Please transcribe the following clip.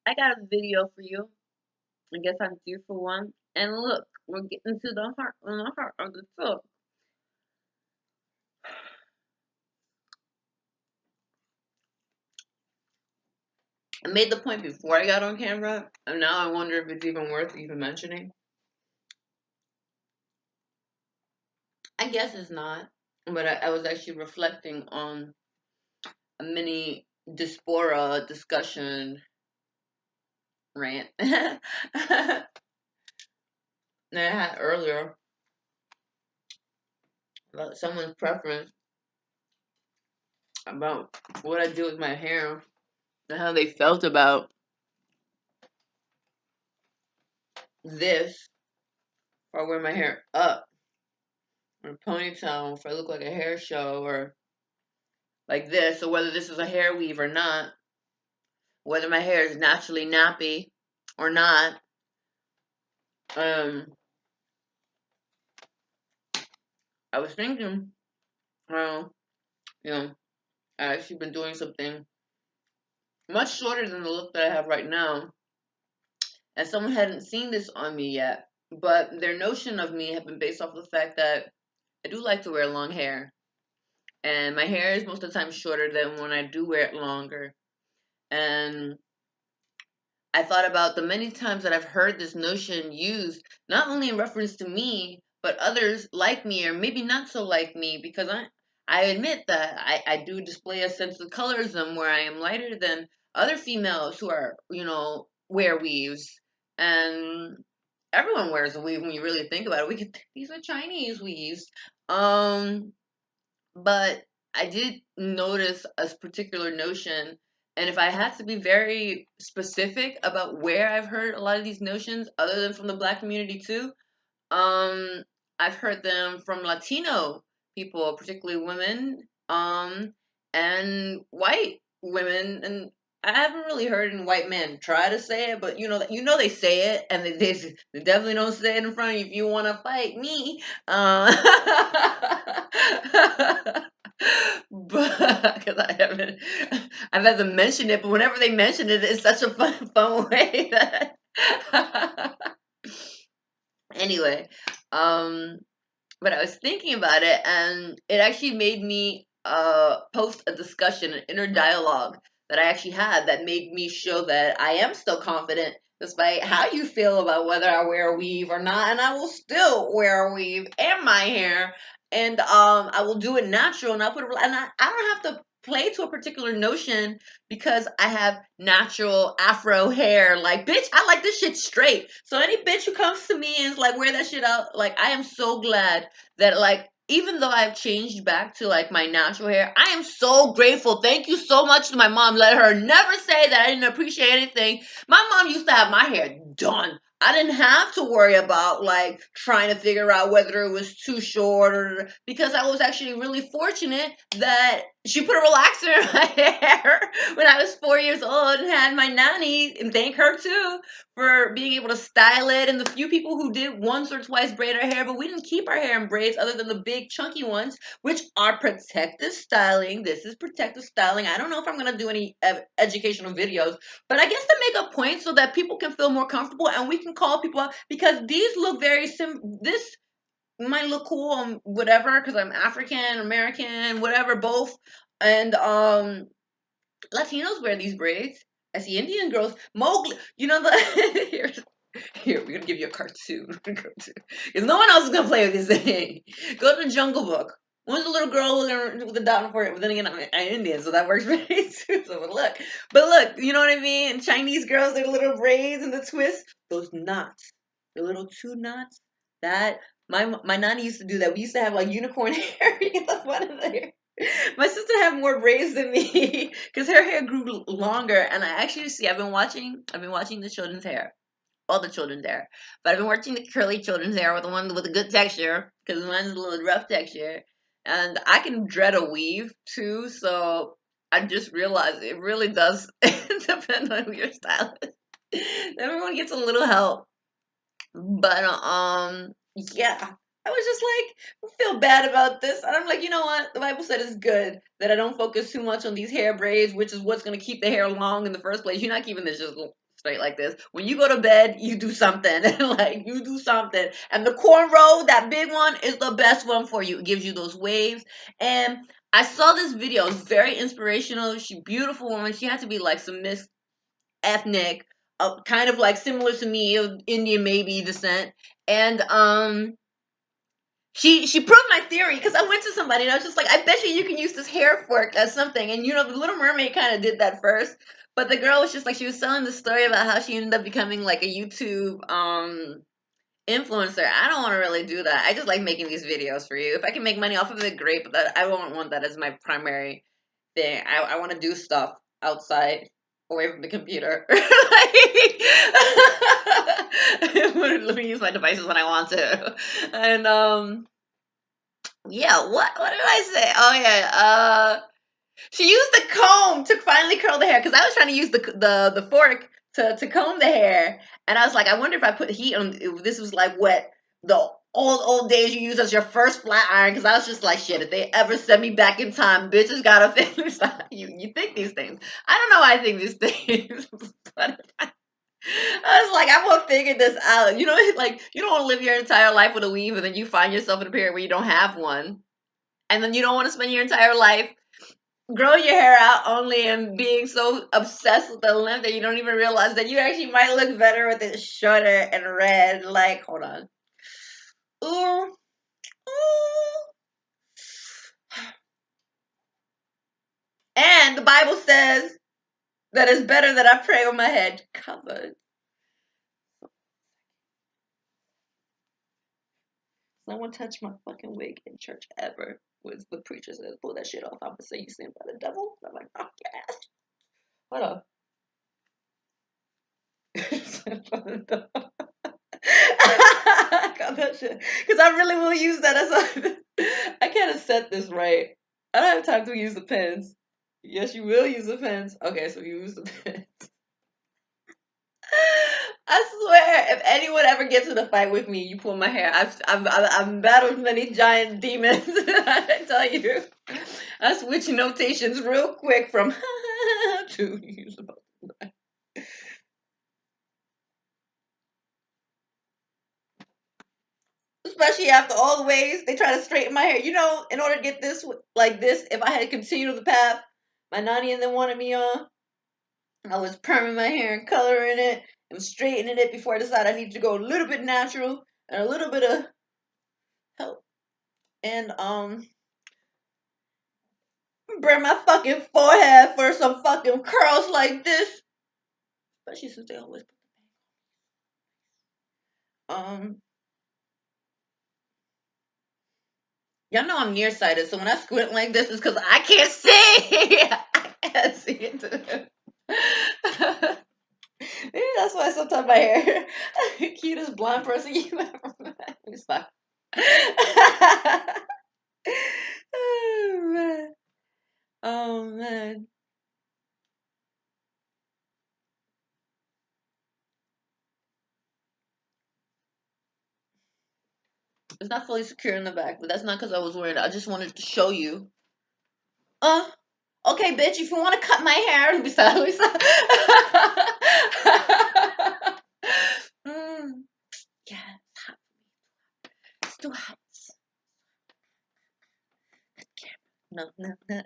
I got a video for you. I guess I'm due for one. And look, we're getting to the heart of the talk. I made the point before I got on camera, and now I wonder if it's even worth even mentioning. I guess it's not, but I was actually reflecting on a mini diaspora discussion rant that I had earlier about someone's preference about what I do with my hair and how they felt about this, if I wear my hair up or a ponytail, if I look like a hair show, or like this, or whether this is a hair weave or not, whether my hair is naturally nappy or not. Um, I was thinking, well, you know, I've actually been doing something much shorter than the look that I have right now, and someone hadn't seen this on me yet, but their notion of me had been based off the fact that I do like to wear long hair, and my hair is most of the time shorter than when I do wear it longer. And I thought about the many times that I've heard this notion used, not only in reference to me, but others like me, or maybe not so like me, because I admit that I do display a sense of colorism where I am lighter than other females who are, wear weaves. And everyone wears a weave when you really think about it. These are Chinese weaves. Um, but I did notice a particular notion, and if I had to be very specific about where I've heard a lot of these notions, other than from the Black community too, um, I've heard them from Latino people, particularly women, and white women, and I haven't really heard any white men try to say it, but they say it, and they definitely don't say it in front of you if you want to fight me. But because I've had them mention it, but whenever they mention it, it's such a fun way that. Anyway, um, but I was thinking about it, and it actually made me post a discussion, an inner dialogue that I actually had that made me show that I am still confident despite how you feel about whether I wear a weave or not, and I will still wear a weave and my hair, and I will do it natural, and I don't have to play to a particular notion because I have natural afro hair. Like, bitch, I like this shit straight. So any bitch who comes to me and is like, wear that shit out, like, I am so glad that, like, even though I've changed back to like my natural hair, I am so grateful. Thank you so much to my mom. Let her never say that I didn't appreciate anything. My mom used to have my hair done. I didn't have to worry about like trying to figure out whether it was too short, or because I was actually really fortunate that she put a relaxer in my hair when I was 4 years old and had my nanny, and thank her too for being able to style it, and the few people who did once or twice braid our hair, but we didn't keep our hair in braids other than the big chunky ones, which are protective styling. This is protective styling. I don't know if I'm going to do any educational videos, but I guess to make a point so that people can feel more comfortable and we can call people out, because these look very this might look cool on whatever, because I'm African, American, whatever, both. And Latinos wear these braids. I see Indian girls. Mowgli, the here, we're gonna give you a cartoon. Because no one else is gonna play with this thing. Go to the Jungle Book. One's a little girl with a dot for it, but then again, I'm Indian, so that works for me too. So, but look, you know what I mean? Chinese girls, their little braids and the twists, those knots, the little two knots. That my nanny used to do that. We used to have like unicorn hair. You get the fun of the hair. My sister had more braids than me because her hair grew longer, and I actually see. I've been watching the children's hair, all the children's hair, but I've been watching the curly children's hair with the one with a good texture, because mine's a little rough texture, and I can dread a weave too. So I just realized it really does depend on who your stylist. Everyone gets a little help, but yeah. I was just like, I feel bad about this. And I'm like, you know what? The Bible said it's good that I don't focus too much on these hair braids, which is what's going to keep the hair long in the first place. You're not keeping this just straight like this. When you go to bed, you do something. Like, you do something. And the cornrow, that big one, is the best one for you. It gives you those waves. And I saw this video. It's very inspirational. She's a beautiful woman. She had to be like some mixed ethnic, kind of like similar to me, Indian maybe descent. And she proved my theory because I went to somebody and I was just like, I bet you can use this hair fork as something. And the Little Mermaid kind of did that first, but the girl was just like, she was telling the story about how she ended up becoming like a YouTube influencer. I don't want to really do that. I just like making these videos for you. If I can make money off of it, great. But I won't want that as my primary thing. I want to do stuff outside, away from the computer. Let me use my devices when I want to. And yeah, what did I say? Oh yeah, she used the comb to finally curl the hair because I was trying to use the fork to comb the hair, and I was like, I wonder if I put heat on. If this was like what the old days you use as your first flat iron. Because I was just like, shit, if they ever send me back in time, bitches gotta finish. You think these things? I don't know why I think these things, but I was like, I won't figure this out. Like you don't want to live your entire life with a weave, and then you find yourself in a period where you don't have one, and then you don't want to spend your entire life growing your hair out only and being so obsessed with the length that you don't even realize that you actually might look better with it shorter and red. Like, hold on. Ooh. Ooh. And the Bible says that it's better that I pray with my head covered. Someone touched my fucking wig in church ever. Was the preacher says, pull that shit off. I'm gonna say you sent by the devil. I'm like, oh yes. Hold on. I got that shit. Because I really will use that as a. I can't set this right. I don't have time to use the pens. Yes, you will use the pens. Okay, so you use the pens. I swear, if anyone ever gets in a fight with me, you pull my hair. I've battled many giant demons. I tell you, I switch notations real quick from to use. Especially after all the ways they try to straighten my hair. In order to get this like this, if I had continued the path my nanny and them wanted me on, I was perming my hair and coloring it and straightening it before I decided I needed to go a little bit natural and a little bit of help. And burn my fucking forehead for some fucking curls like this. Especially since they always y'all know I'm nearsighted, so when I squint like this, it's because I can't see. I can't see it. Maybe that's why sometimes my hair cutest blonde person you ever met. It's fine. Oh man. Oh man. It's not fully secure in the back, but that's not because I was wearing it. I just wanted to show you. Uh, okay, bitch, if you want to cut my hair, let me stop. Mm, yeah, it's hot. It's too hot. No, no, no.